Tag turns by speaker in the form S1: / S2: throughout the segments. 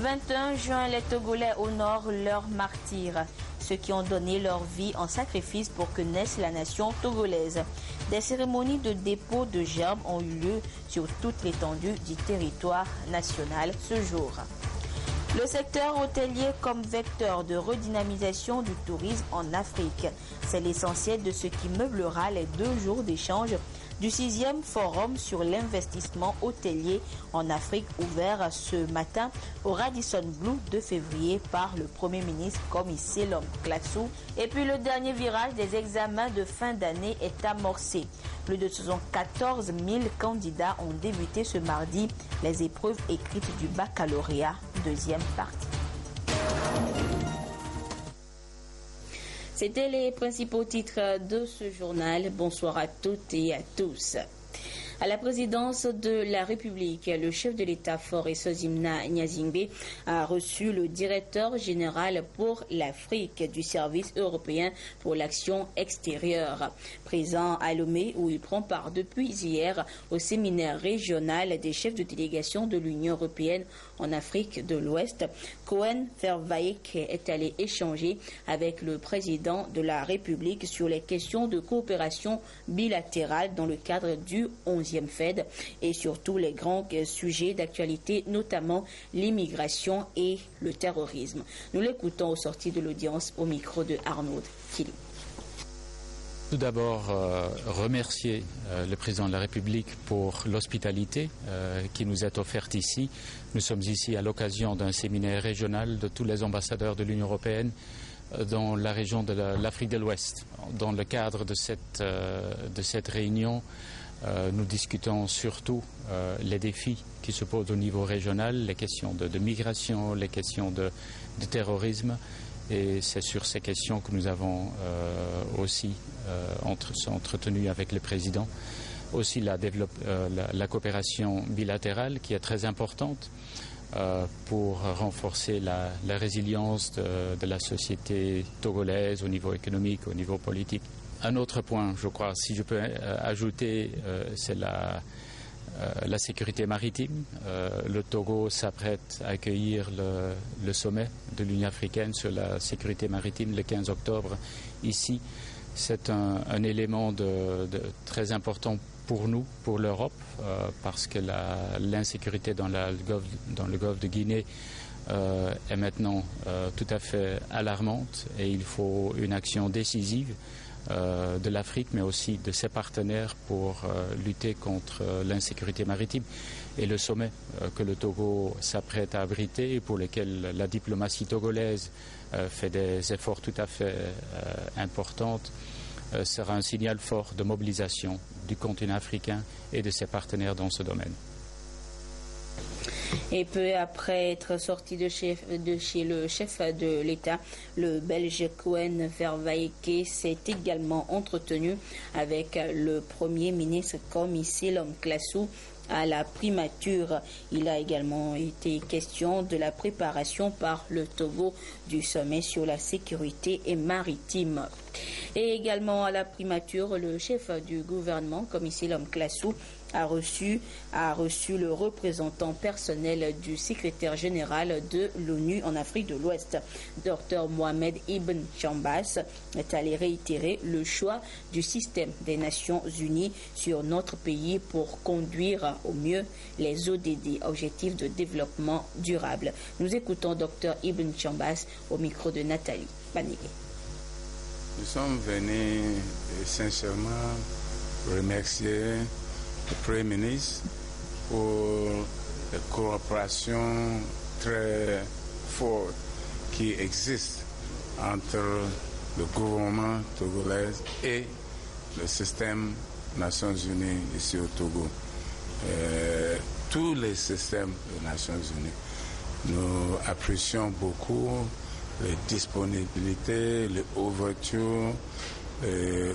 S1: 21 juin, les Togolais honorent leurs martyrs, ceux qui ont donné leur vie en sacrifice pour que naisse la nation togolaise. Des cérémonies de dépôt de gerbes ont eu lieu sur toute l'étendue du territoire national ce jour. Le secteur hôtelier comme vecteur de redynamisation du tourisme en Afrique. C'est l'essentiel de ce qui meublera les 2 jours d'échange du 6e forum sur l'investissement hôtelier en Afrique ouvert ce matin au Radisson Blu 2 février par le Premier ministre Komi Selom Klatsou. Et puis le dernier virage des examens de fin d'année est amorcé. Plus de 74 000 candidats ont débuté ce mardi les épreuves écrites du baccalauréat, deuxième partie. C'était les principaux titres de ce journal. Bonsoir à toutes et à tous. À la présidence de la République, le chef de l'État Faure Sozimna Nyazingbe a reçu le directeur général pour l'Afrique du service européen pour l'action extérieure. Présent à Lomé, où il prend part depuis hier au séminaire régional des chefs de délégation de l'Union européenne en Afrique de l'Ouest, Cohen Vervaek est allé échanger avec le président de la République sur les questions de coopération bilatérale dans le cadre du 11e Fed et surtout les grands sujets d'actualité, notamment l'immigration et le terrorisme. Nous l'écoutons au sorti de l'audience au micro de Arnaud Kili.
S2: Tout d'abord, remercier le président de la République pour l'hospitalité qui nous est offerte ici. Nous sommes ici à l'occasion d'un séminaire régional de tous les ambassadeurs de l'Union européenne dans la région de l'Afrique de l'Ouest. Dans le cadre de cette réunion, nous discutons surtout les défis qui se posent au niveau régional, les questions de migration, les questions de terrorisme. Et c'est sur ces questions que nous avons aussi entretenu avec le président. Aussi la coopération bilatérale qui est très importante pour renforcer la résilience de la société togolaise au niveau économique, au niveau politique. Un autre point, je crois, si je peux ajouter, c'est la sécurité maritime. Le Togo s'apprête à accueillir le sommet de l'Union africaine sur la sécurité maritime le 15 octobre ici. C'est un élément très important pour nous, pour l'Europe, parce que l'insécurité dans le golfe de Guinée est maintenant tout à fait alarmante et il faut une action décisive de l'Afrique, mais aussi de ses partenaires pour lutter contre l'insécurité maritime. Et le sommet que le Togo s'apprête à abriter et pour lequel la diplomatie togolaise fait des efforts tout à fait importants sera un signal fort de mobilisation du continent africain et de ses partenaires dans ce domaine.
S1: Et peu après être sorti de chez le chef de l'État, le Belge Cohen Vervaeke s'est également entretenu avec le Premier ministre Komi Selom Klatsou à la primature. Il a également été question de la préparation par le Togo du sommet sur la sécurité et maritime. Et également à la primature, le chef du gouvernement, Komi Selom Klatsou, a reçu le représentant personnel du secrétaire général de l'ONU en Afrique de l'Ouest. Dr Mohamed Ibn Chambas est allé réitérer le choix du système des Nations Unies sur notre pays pour conduire au mieux les ODD, Objectifs de développement durable. Nous écoutons Dr Ibn Chambas au micro de Nathalie Banigé.
S3: Nous sommes venus sincèrement remercier le Premier ministre pour la coopération très forte qui existe entre le gouvernement togolais et le système Nations Unies ici au Togo. Tous les systèmes des Nations Unies, nous apprécions beaucoup les disponibilités, les ouvertures, les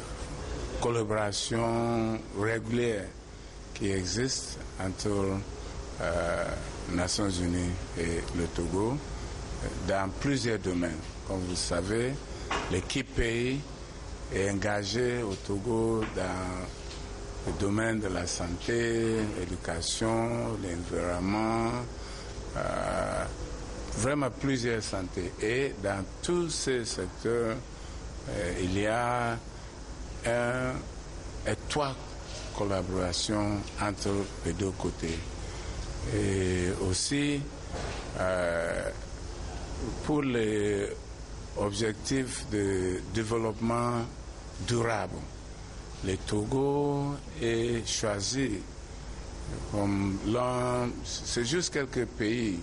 S3: collaborations régulières qui existent entre les Nations Unies et le Togo dans plusieurs domaines. Comme vous le savez, l'équipe pays est engagée au Togo dans le domaine de la santé, l'éducation, l'environnement, vraiment plusieurs santé. Et dans tous ces secteurs, il y a une étroite collaboration entre les deux côtés. Et aussi, pour les objectifs de développement durable, le Togo est choisi comme c'est juste quelques pays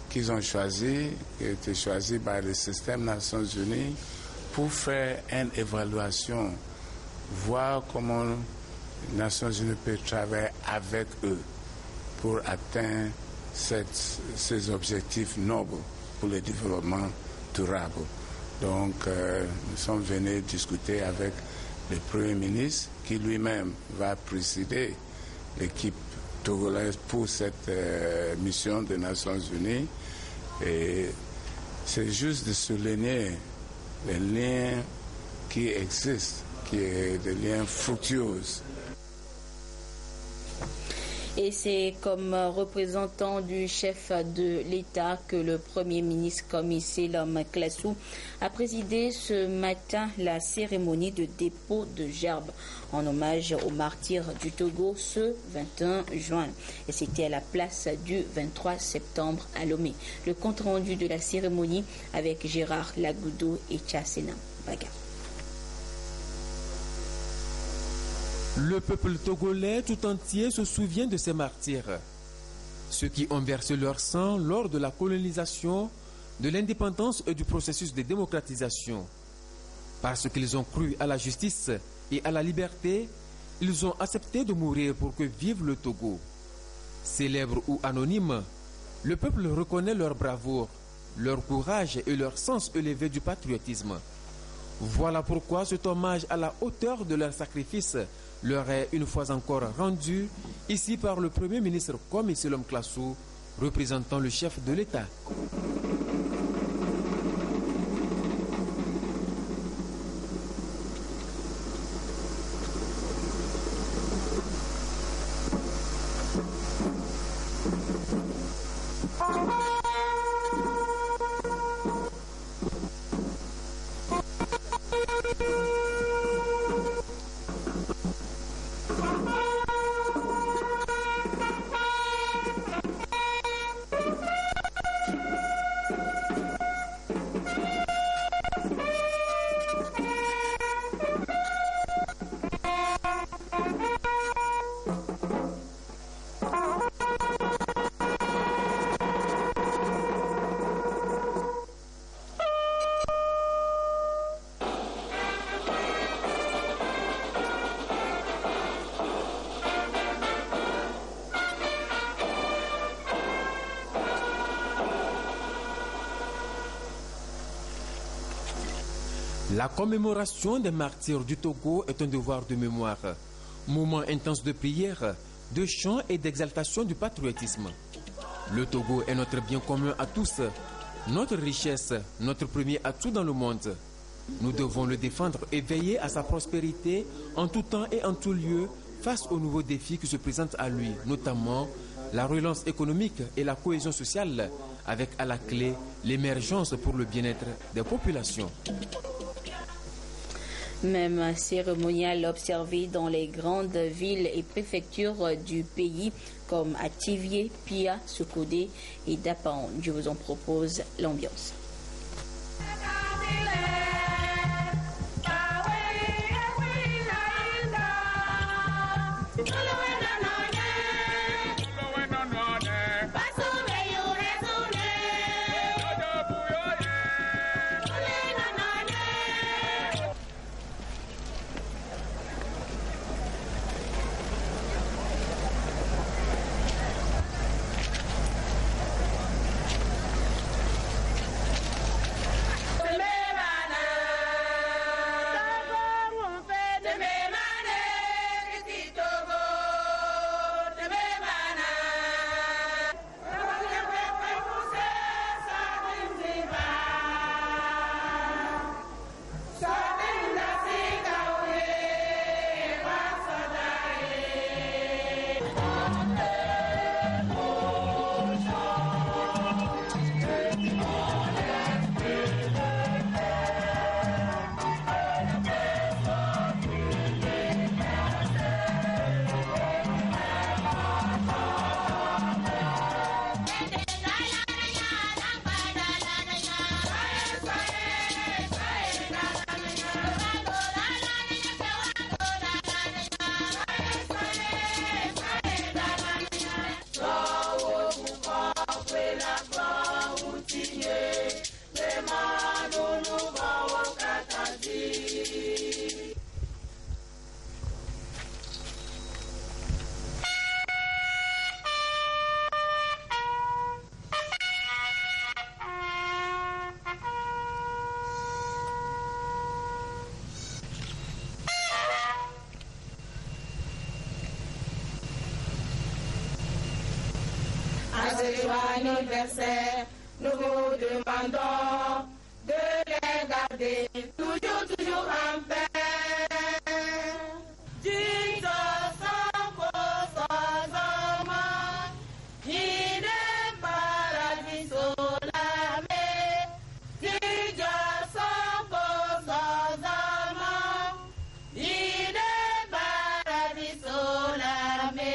S3: qu'ils ont choisi, qui ont été choisis par le système des Nations Unies pour faire une évaluation, voir comment les Nations Unies peuvent travailler avec eux pour atteindre ces objectifs nobles pour le développement durable. Donc, nous sommes venus discuter avec le Premier ministre qui lui-même va présider l'équipe togolaise pour cette mission des Nations Unies. Et c'est juste de souligner les liens qui existent, qui sont des liens fructueux.
S1: Et c'est comme représentant du chef de l'État que le Premier ministre Komi Selam Klasu a présidé ce matin la cérémonie de dépôt de gerbes en hommage aux martyrs du Togo ce 21 juin. Et c'était à la place du 23 septembre à Lomé. Le compte rendu de la cérémonie avec Gérard Lagoudou et Tchassena Baga.
S4: Le peuple togolais tout entier se souvient de ces martyrs, ceux qui ont versé leur sang lors de la colonisation, de l'indépendance et du processus de démocratisation. Parce qu'ils ont cru à la justice et à la liberté, ils ont accepté de mourir pour que vive le Togo. Célèbres ou anonymes, le peuple reconnaît leur bravoure, leur courage et leur sens élevé du patriotisme. Voilà pourquoi cet hommage à la hauteur de leur sacrifice leur est une fois encore rendu ici par le Premier ministre Komi Selam Klasu, représentant le chef de l'État. La commémoration des martyrs du Togo est un devoir de mémoire, moment intense de prière, de chant et d'exaltation du patriotisme. Le Togo est notre bien commun à tous, notre richesse, notre premier atout dans le monde. Nous devons le défendre et veiller à sa prospérité en tout temps et en tout lieu face aux nouveaux défis qui se présentent à lui, notamment la relance économique et la cohésion sociale, avec à la clé l'émergence pour le bien-être des populations.
S1: Même cérémonial observé dans les grandes villes et préfectures du pays comme à Tivié, Pia, Sokodé et Dapaon. Je vous en propose l'ambiance.
S5: Anniversaire, nous vous demandons de les garder toujours en paix. Dites sans cause, sans amant, il est paradis solamé. Dites sans cause, sans amant, il est paradis solamé.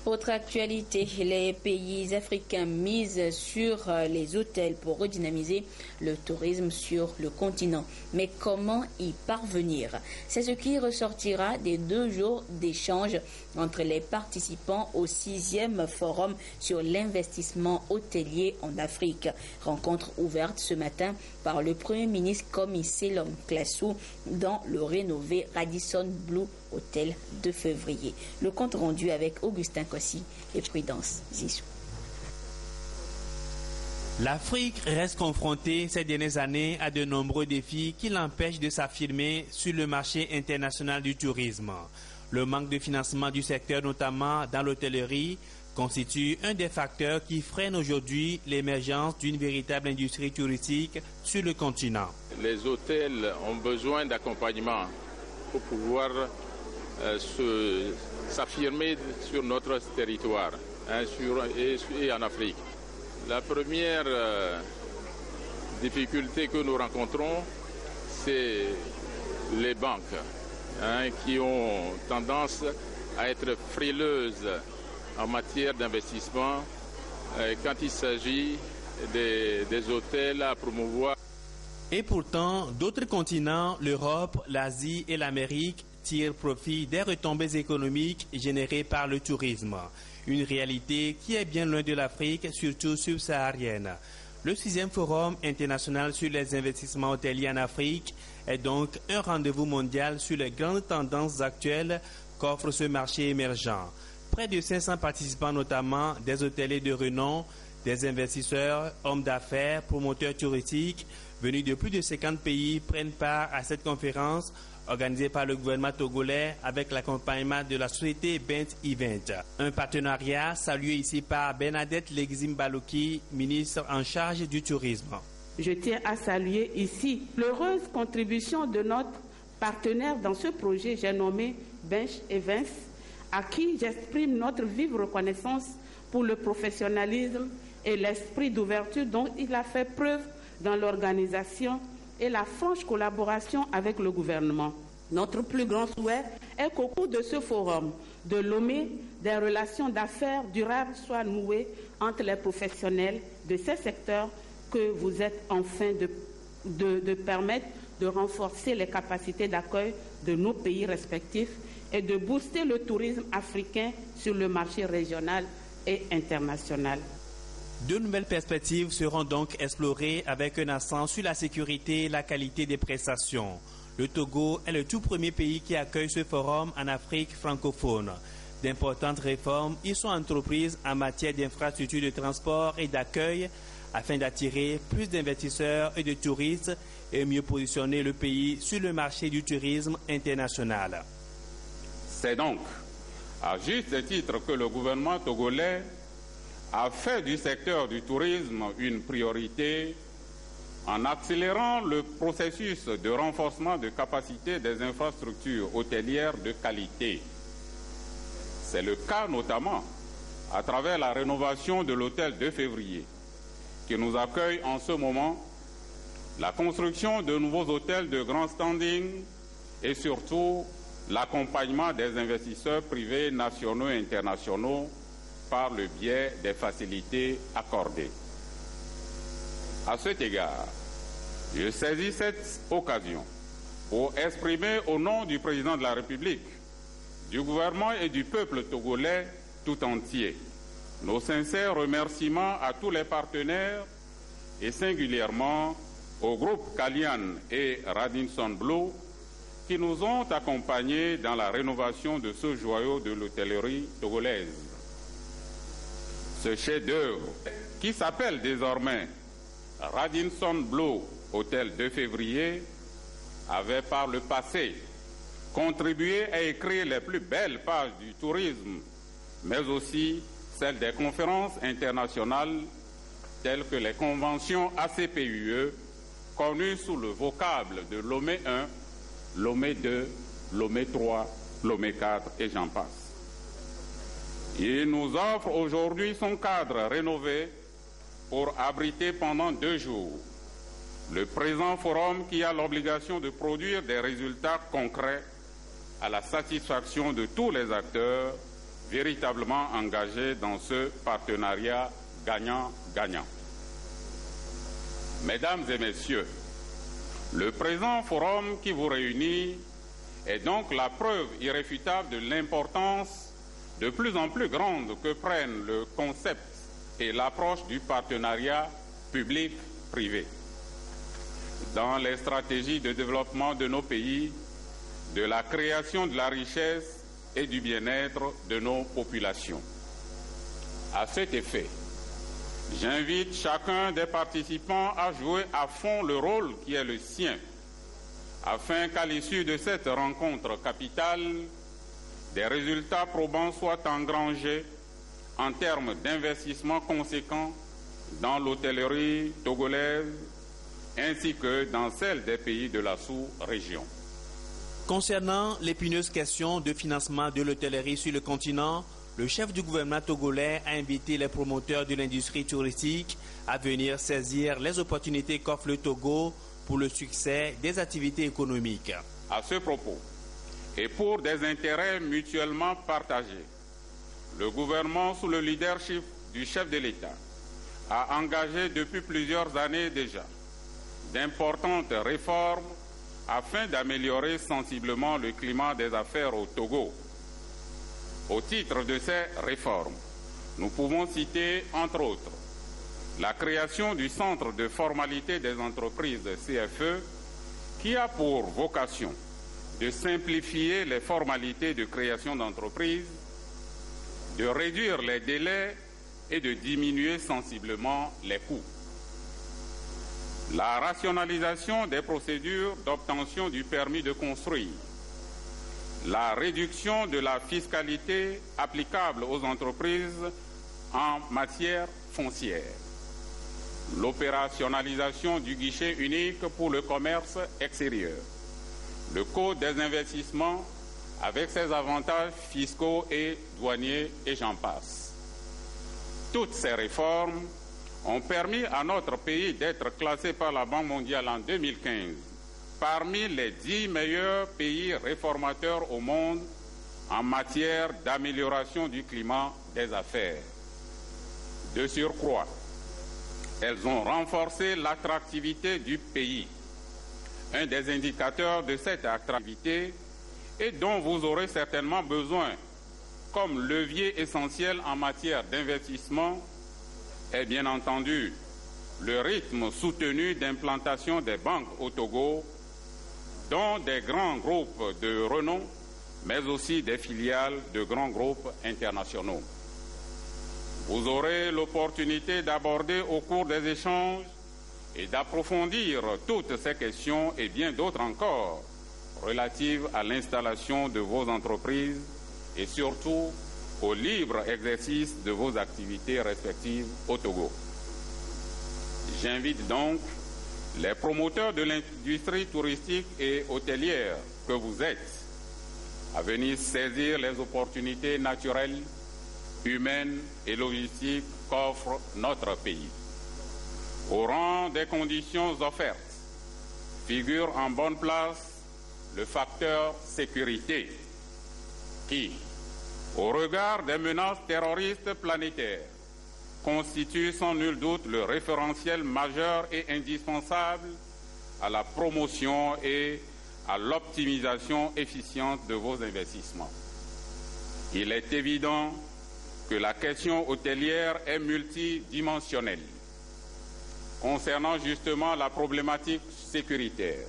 S1: Autre actualité, les pays africains misent sur les hôtels pour redynamiser le tourisme sur le continent. Mais comment y parvenir? C'est ce qui ressortira des 2 jours d'échange entre les participants au 6e forum sur l'investissement hôtelier en Afrique. Rencontre ouverte ce matin par le Premier ministre Komi Selom Klassou dans le rénové Radisson Blu Hôtel de février. Le compte rendu avec Augustin Kossi et Prudence Zissou.
S6: L'Afrique reste confrontée ces dernières années à de nombreux défis qui l'empêchent de s'affirmer sur le marché international du tourisme. Le manque de financement du secteur, notamment dans l'hôtellerie, constitue un des facteurs qui freinent aujourd'hui l'émergence d'une véritable industrie touristique sur le continent.
S7: Les hôtels ont besoin d'accompagnement pour pouvoir s'affirmer sur notre territoire et en Afrique. La première difficulté que nous rencontrons, c'est les banques qui ont tendance à être frileuses en matière d'investissement quand il s'agit des hôtels à promouvoir.
S6: Et pourtant, d'autres continents, l'Europe, l'Asie et l'Amérique, tirent profit des retombées économiques générées par le tourisme. Une réalité qui est bien loin de l'Afrique, surtout subsaharienne. Le 6e Forum international sur les investissements hôteliers en Afrique est donc un rendez-vous mondial sur les grandes tendances actuelles qu'offre ce marché émergent. Près de 500 participants, notamment des hôteliers de renom, des investisseurs, hommes d'affaires, promoteurs touristiques, venus de plus de 50 pays, prennent part à cette conférence organisée par le gouvernement togolais avec l'accompagnement de la société Bent Event. Un partenariat salué ici par Bernadette Legzim-Balouki, ministre en charge du tourisme.
S8: Je tiens à saluer ici l'heureuse contribution de notre partenaire dans ce projet, j'ai nommé Bent Events, à qui j'exprime notre vive reconnaissance pour le professionnalisme et l'esprit d'ouverture dont il a fait preuve dans l'organisation et la franche collaboration avec le gouvernement. Notre plus grand souhait est qu'au cours de ce forum de Lomé, des relations d'affaires durables soient nouées entre les professionnels de ces secteurs que vous êtes en train de permettre de renforcer les capacités d'accueil de nos pays respectifs et de booster le tourisme africain sur le marché régional et international.
S6: De nouvelles perspectives seront donc explorées avec un accent sur la sécurité et la qualité des prestations. Le Togo est le tout premier pays qui accueille ce forum en Afrique francophone. D'importantes réformes y sont entreprises en matière d'infrastructures de transport et d'accueil afin d'attirer plus d'investisseurs et de touristes et mieux positionner le pays sur le marché du tourisme international.
S7: C'est donc à juste titre que le gouvernement togolais a fait du secteur du tourisme une priorité en accélérant le processus de renforcement de capacité des infrastructures hôtelières de qualité. C'est le cas notamment à travers la rénovation de l'hôtel de février qui nous accueille en ce moment, la construction de nouveaux hôtels de grand standing et surtout l'accompagnement des investisseurs privés nationaux et internationaux par le biais des facilités accordées. À cet égard, je saisis cette occasion pour exprimer au nom du président de la République, du gouvernement et du peuple togolais tout entier nos sincères remerciements à tous les partenaires et singulièrement au groupe Kalian et Radisson Blu qui nous ont accompagnés dans la rénovation de ce joyau de l'hôtellerie togolaise. Ce chef-d'œuvre, qui s'appelle désormais Radisson Blu Hôtel de février, avait par le passé contribué à écrire les plus belles pages du tourisme, mais aussi celles des conférences internationales telles que les conventions ACPUE, connues sous le vocable de Lomé 1, Lomé 2, Lomé 3, Lomé 4 et j'en passe. Il nous offre aujourd'hui son cadre rénové pour abriter pendant 2 jours le présent forum qui a l'obligation de produire des résultats concrets à la satisfaction de tous les acteurs véritablement engagés dans ce partenariat gagnant-gagnant. Mesdames et messieurs, le présent forum qui vous réunit est donc la preuve irréfutable de l'importance de plus en plus grande que prennent le concept et l'approche du partenariat public-privé dans les stratégies de développement de nos pays, de la création de la richesse et du bien-être de nos populations. À cet effet, j'invite chacun des participants à jouer à fond le rôle qui est le sien, afin qu'à l'issue de cette rencontre capitale, des résultats probants soient engrangés en termes d'investissements conséquents dans l'hôtellerie togolaise ainsi que dans celle des pays de la sous-région.
S6: Concernant l'épineuse question de financement de l'hôtellerie sur le continent, le chef du gouvernement togolais a invité les promoteurs de l'industrie touristique à venir saisir les opportunités qu'offre le Togo pour le succès des activités économiques.
S7: À ce propos, et pour des intérêts mutuellement partagés, le gouvernement, sous le leadership du chef de l'État, a engagé depuis plusieurs années déjà d'importantes réformes afin d'améliorer sensiblement le climat des affaires au Togo. Au titre de ces réformes, nous pouvons citer, entre autres, la création du Centre de formalité des entreprises CFE, qui a pour vocation de simplifier les formalités de création d'entreprises, de réduire les délais et de diminuer sensiblement les coûts. La rationalisation des procédures d'obtention du permis de construire, la réduction de la fiscalité applicable aux entreprises en matière foncière, l'opérationnalisation du guichet unique pour le commerce extérieur, le code des investissements avec ses avantages fiscaux et douaniers et j'en passe. Toutes ces réformes ont permis à notre pays d'être classé par la Banque mondiale en 2015 parmi les 10 meilleurs pays réformateurs au monde en matière d'amélioration du climat des affaires. De surcroît, elles ont renforcé l'attractivité du pays. Un des indicateurs de cette attractivité et dont vous aurez certainement besoin comme levier essentiel en matière d'investissement est bien entendu le rythme soutenu d'implantation des banques au Togo, dont des grands groupes de renom, mais aussi des filiales de grands groupes internationaux. Vous aurez l'opportunité d'aborder au cours des échanges et d'approfondir toutes ces questions et bien d'autres encore relatives à l'installation de vos entreprises et surtout au libre exercice de vos activités respectives au Togo. J'invite donc les promoteurs de l'industrie touristique et hôtelière que vous êtes à venir saisir les opportunités naturelles, humaines et logistiques qu'offre notre pays. Au rang des conditions offertes figure en bonne place le facteur sécurité qui, au regard des menaces terroristes planétaires, constitue sans nul doute le référentiel majeur et indispensable à la promotion et à l'optimisation efficiente de vos investissements. Il est évident que la question hôtelière est multidimensionnelle. Concernant justement la problématique sécuritaire,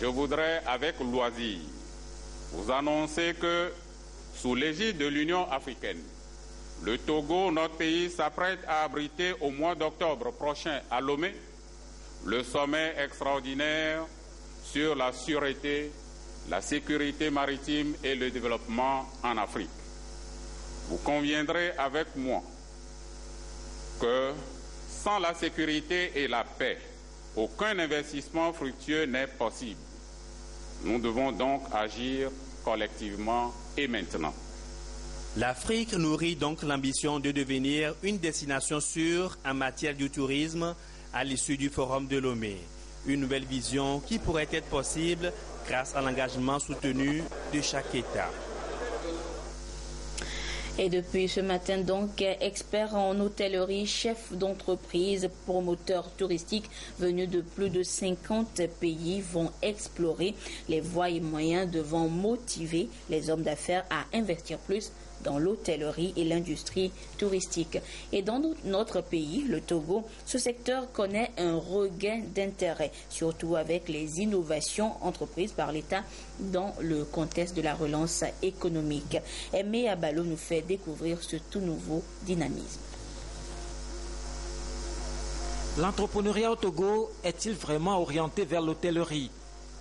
S7: je voudrais avec loisir vous annoncer que, sous l'égide de l'Union africaine, le Togo, notre pays, s'apprête à abriter au mois d'octobre prochain à Lomé le sommet extraordinaire sur la sûreté, la sécurité maritime et le développement en Afrique. Vous conviendrez avec moi que sans la sécurité et la paix, aucun investissement fructueux n'est possible. Nous devons donc agir collectivement et maintenant.
S6: L'Afrique nourrit donc l'ambition de devenir une destination sûre en matière du tourisme à l'issue du Forum de Lomé. Une nouvelle vision qui pourrait être possible grâce à l'engagement soutenu de chaque État.
S1: Et depuis ce matin, donc, experts en hôtellerie, chefs d'entreprise, promoteurs touristiques venus de plus de 50 pays vont explorer les voies et moyens devant motiver les hommes d'affaires à investir plus dans l'hôtellerie et l'industrie touristique. Et dans notre pays, le Togo, ce secteur connaît un regain d'intérêt, surtout avec les innovations entreprises par l'État dans le contexte de la relance économique. Aimé Abalo nous fait découvrir ce tout nouveau dynamisme.
S9: L'entrepreneuriat au Togo est-il vraiment orienté vers l'hôtellerie?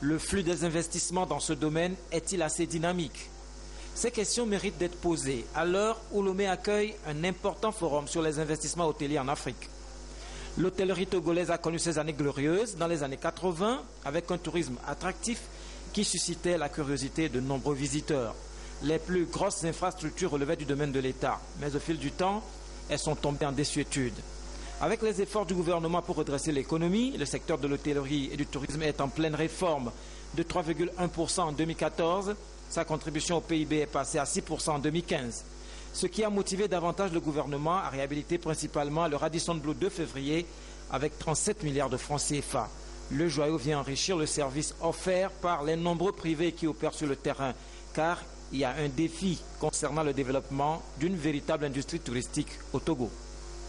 S9: Le flux des investissements dans ce domaine est-il assez dynamique? Ces questions méritent d'être posées à l'heure où Lomé accueille un important forum sur les investissements hôteliers en Afrique. L'hôtellerie togolaise a connu ses années glorieuses dans les années 80 avec un tourisme attractif qui suscitait la curiosité de nombreux visiteurs. Les plus grosses infrastructures relevaient du domaine de l'État, mais au fil du temps, elles sont tombées en désuétude. Avec les efforts du gouvernement pour redresser l'économie, le secteur de l'hôtellerie et du tourisme est en pleine réforme. De 3,1% en 2014, sa contribution au PIB est passée à 6% en 2015. Ce qui a motivé davantage le gouvernement à réhabiliter principalement le Radisson Blu de février avec 37 milliards de francs CFA. Le joyau vient enrichir le service offert par les nombreux privés qui opèrent sur le terrain, car il y a un défi concernant le développement d'une véritable industrie touristique au Togo.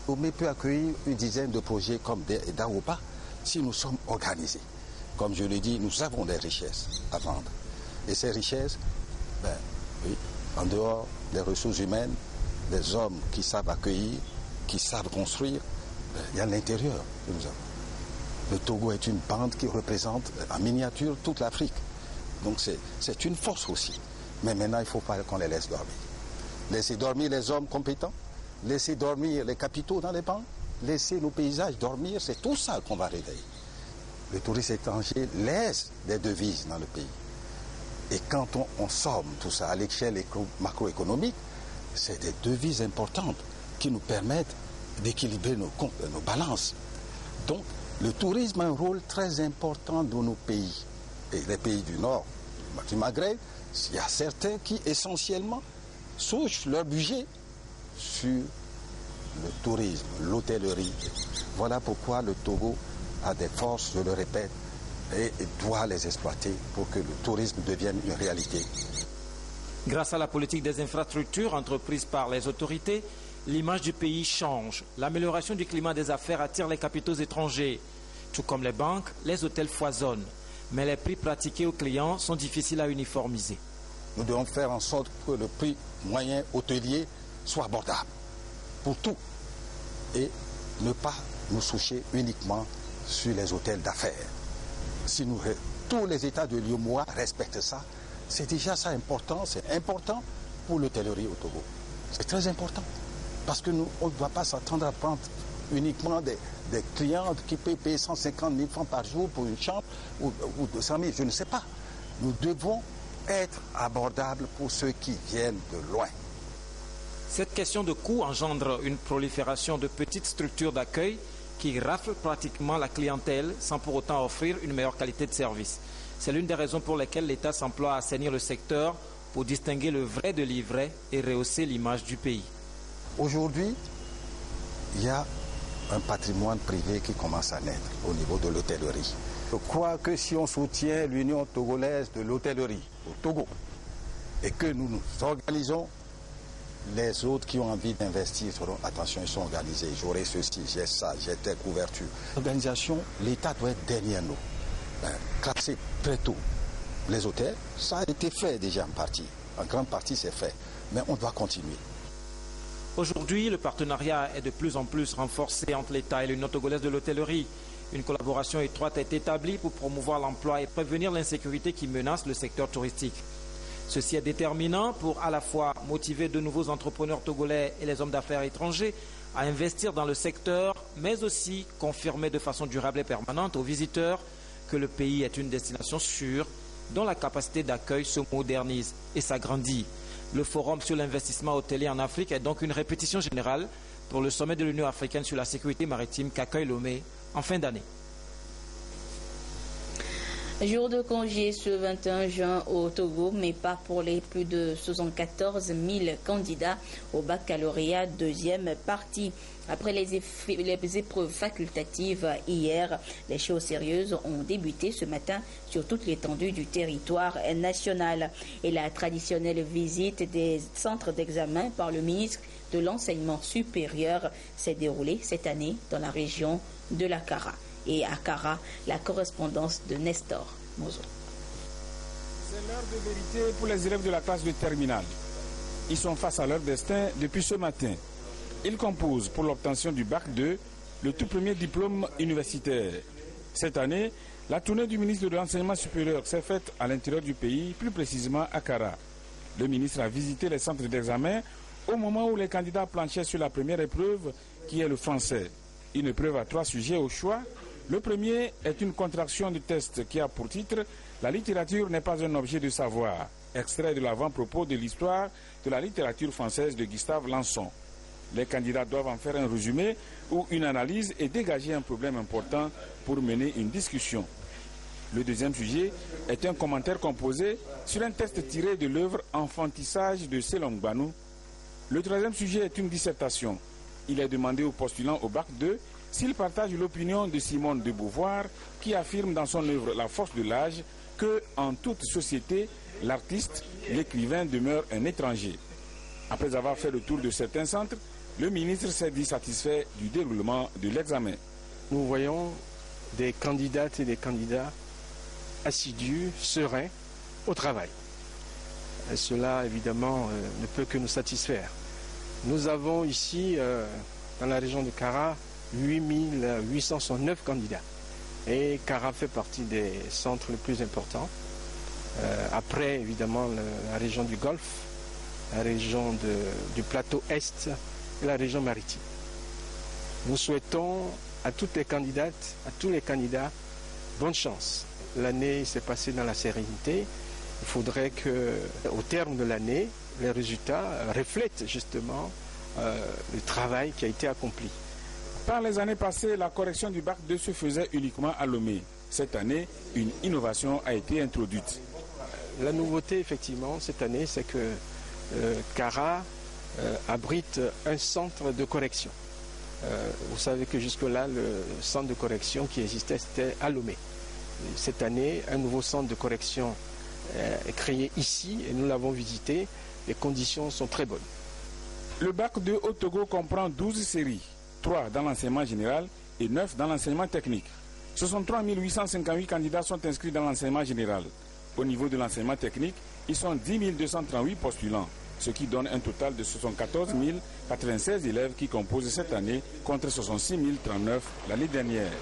S10: Lomé peut accueillir une dizaine de projets comme Daopa si nous sommes organisés. Comme je l'ai dit, nous avons des richesses à vendre. Et ces richesses, en dehors des ressources humaines, des hommes qui savent accueillir, qui savent construire, il y a l'intérieur que nous avons. Le Togo est une bande qui représente en miniature toute l'Afrique. Donc c'est une force aussi. Mais maintenant, il ne faut pas qu'on les laisse dormir. Laisser dormir les hommes compétents, laisser dormir les capitaux dans les banques, laisser nos paysages dormir, c'est tout ça qu'on va réveiller. Le touriste étranger laisse des devises dans le pays. Et quand on somme tout ça à l'échelle macroéconomique, c'est des devises importantes qui nous permettent d'équilibrer nos comptes, nos balances. Donc, le tourisme a un rôle très important dans nos pays. Et les pays du Nord, du Maghreb, il y a certains qui, essentiellement, souchent leur budget sur le tourisme, l'hôtellerie. Voilà pourquoi le Togo a des forces, je le répète, et doit les exploiter pour que le tourisme devienne une réalité.
S9: Grâce à la politique des infrastructures entreprise par les autorités, l'image du pays change. L'amélioration du climat des affaires attire les capitaux étrangers. Tout comme les banques, les hôtels foisonnent. Mais les prix pratiqués aux clients sont difficiles à uniformiser.
S10: Nous devons faire en sorte que le prix moyen hôtelier soit abordable pour tout et ne pas nous soucier uniquement sur les hôtels d'affaires. Si tous les États de l'UEMOA respectent ça, c'est déjà ça important. C'est important pour l'hôtellerie au Togo. C'est très important parce que nous, on ne doit pas s'attendre à prendre uniquement des clients qui peuvent payer 150 000 francs par jour pour une chambre ou 200 000, je ne sais pas. Nous devons être abordables pour ceux qui viennent de loin.
S9: Cette question de coût engendre une prolifération de petites structures d'accueil qui raflent pratiquement la clientèle sans pour autant offrir une meilleure qualité de service. C'est l'une des raisons pour lesquelles l'État s'emploie à assainir le secteur pour distinguer le vrai de l'ivraie et rehausser l'image du pays.
S10: Aujourd'hui, il y a un patrimoine privé qui commence à naître au niveau de l'hôtellerie. Je crois que si on soutient l'Union togolaise de l'hôtellerie au Togo et que nous nous organisons, les autres qui ont envie d'investir seront, attention, ils sont organisés, j'aurai ceci, j'ai ça, j'ai telle couverture. L'organisation, l'État doit être derrière nous, classer très tôt. Les hôtels, ça a été fait déjà en partie, en grande partie c'est fait, mais on doit continuer.
S9: Aujourd'hui, le partenariat est de plus en plus renforcé entre l'État et l'Union togolaise de l'hôtellerie. Une collaboration étroite est établie pour promouvoir l'emploi et prévenir l'insécurité qui menace le secteur touristique. Ceci est déterminant pour à la fois motiver de nouveaux entrepreneurs togolais et les hommes d'affaires étrangers à investir dans le secteur, mais aussi confirmer de façon durable et permanente aux visiteurs que le pays est une destination sûre dont la capacité d'accueil se modernise et s'agrandit. Le Forum sur l'investissement hôtelier en Afrique est donc une répétition générale pour le sommet de l'Union africaine sur la sécurité maritime qu'accueille Lomé en fin d'année.
S1: Jour de congé ce 21 juin au Togo, mais pas pour les plus de 74 000 candidats au baccalauréat deuxième partie. Après les épreuves facultatives hier, les choses sérieuses ont débuté ce matin sur toute l'étendue du territoire national. Et la traditionnelle visite des centres d'examen par le ministre de l'Enseignement supérieur s'est déroulée cette année dans la région de la Kara. Et à Kara, la correspondance de Nestor Mozo.
S11: C'est l'heure de vérité pour les élèves de la classe de terminale. Ils sont face à leur destin depuis ce matin. Ils composent pour l'obtention du Bac 2, le tout premier diplôme universitaire. Cette année, la tournée du ministre de l'Enseignement supérieur s'est faite à l'intérieur du pays, plus précisément à Kara. Le ministre a visité les centres d'examen au moment où les candidats planchaient sur la première épreuve, qui est le français. Une épreuve à 3 sujets au choix. Le premier est une contraction de test qui a pour titre « La littérature n'est pas un objet de savoir », extrait de l'avant-propos de l'histoire de la littérature française de Gustave Lançon. Les candidats doivent en faire un résumé ou une analyse et dégager un problème important pour mener une discussion. Le deuxième sujet est un commentaire composé sur un test tiré de l'œuvre « Enfantissage » de Selong Banou. Le troisième sujet est une dissertation. Il est demandé aux postulants au Bac 2 s'ils partagent l'opinion de Simone de Beauvoir qui affirme dans son œuvre La force de l'âge que, en toute société, l'artiste, l'écrivain demeure un étranger. Après avoir fait le tour de certains centres, le ministre s'est dit satisfait du déroulement de l'examen.
S12: Nous voyons des candidates et des candidats assidus, sereins au travail. Et cela, évidemment, ne peut que nous satisfaire. Nous avons ici, dans la région de Kara, 8869 candidats. Et Kara fait partie des centres les plus importants. Après, évidemment, la région du Golfe, la région du plateau Est et la région maritime. Nous souhaitons à toutes les candidates, à tous les candidats, bonne chance. L'année s'est passée dans la sérénité Il faudrait qu'au terme de l'année, les résultats reflètent justement le travail qui a été accompli.
S11: Par les années passées, la correction du bac 2 se faisait uniquement à Lomé. Cette année, une innovation a été introduite.
S12: La nouveauté, effectivement, cette année, c'est que Kara abrite un centre de correction. Vous savez que jusque-là, le centre de correction qui existait, c'était à Lomé. Cette année, un nouveau centre de correction est créé ici et nous l'avons visité. Les conditions sont très bonnes.
S11: Le bac 2 au Togo comprend 12 séries, 3 dans l'enseignement général et 9 dans l'enseignement technique. 63 858 candidats sont inscrits dans l'enseignement général. Au niveau de l'enseignement technique, ils sont 10 238 postulants, ce qui donne un total de 74 096 élèves qui composent cette année contre 66 039 l'année dernière.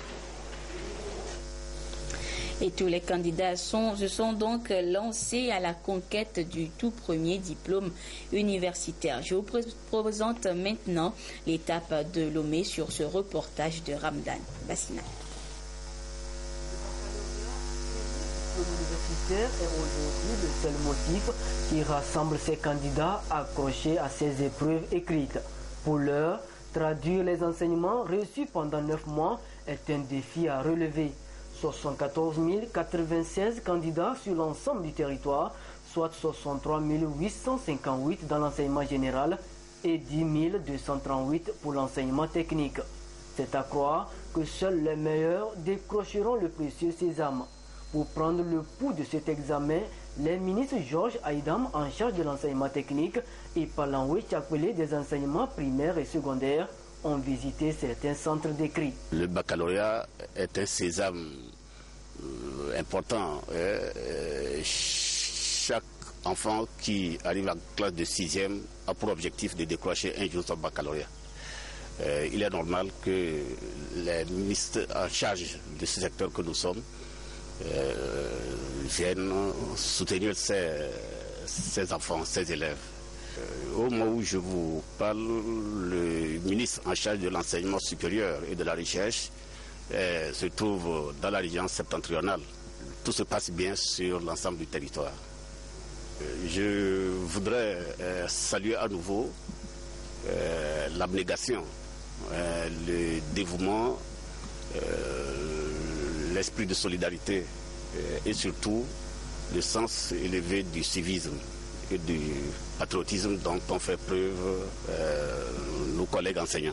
S1: Et tous les candidats se sont donc lancés à la conquête du tout premier diplôme universitaire. Je vous présente maintenant l'étape de Lomé sur ce reportage de Ramdan Bassina.
S13: L'universitaire est aujourd'hui le seul motif qui rassemble ces candidats accrochés à ces épreuves écrites. Pour l'heure, traduire les enseignements reçus pendant 9 mois est un défi à relever. 74 096 candidats sur l'ensemble du territoire, soit 63 858 dans l'enseignement général et 10 238 pour l'enseignement technique. C'est à croire que seuls les meilleurs décrocheront le précieux sésame. Pour prendre le pouls de cet examen, les ministres Georges Aïdam en charge de l'enseignement technique et Palanwe Tchakwele des enseignements primaires et secondaires ont visité certains centres d'écrit.
S14: Le baccalauréat est un sésame important. Chaque enfant qui arrive à la classe de 6e a pour objectif de décrocher un jour son baccalauréat. Il est normal que les ministres en charge de ce secteur que nous sommes viennent soutenir ces enfants, ces élèves. Au moment où je vous parle, le ministre en charge de l'enseignement supérieur et de la recherche se trouve dans la région septentrionale. Tout se passe bien sur l'ensemble du territoire. Je voudrais saluer à nouveau l'abnégation, le dévouement, l'esprit de solidarité et surtout le sens élevé du civisme et du patriotisme dont ont fait preuve nos collègues enseignants.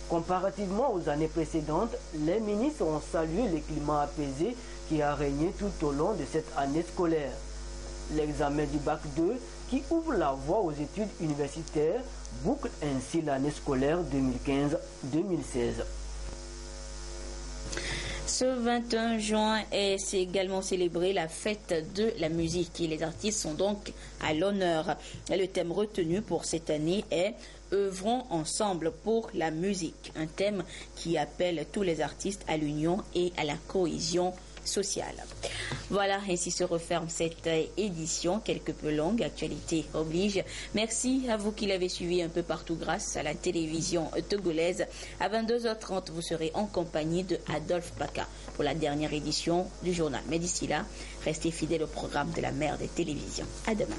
S13: Comparativement aux années précédentes, les ministres ont salué le climat apaisé qui a régné tout au long de cette année scolaire. L'examen du bac 2, qui ouvre la voie aux études universitaires, boucle ainsi l'année scolaire 2015-2016.
S1: Ce 21 juin est également célébrée la fête de la musique et les artistes sont donc à l'honneur. Le thème retenu pour cette année est « Œuvrons ensemble pour la musique », un thème qui appelle tous les artistes à l'union et à la cohésion sociale. Voilà, ainsi se referme cette édition quelque peu longue, actualité oblige. Merci à vous qui l'avez suivi un peu partout grâce à la télévision togolaise. À 22h30, vous serez en compagnie de Adolphe Baka pour la dernière édition du journal. Mais d'ici là, restez fidèles au programme de la mère des télévisions. À demain.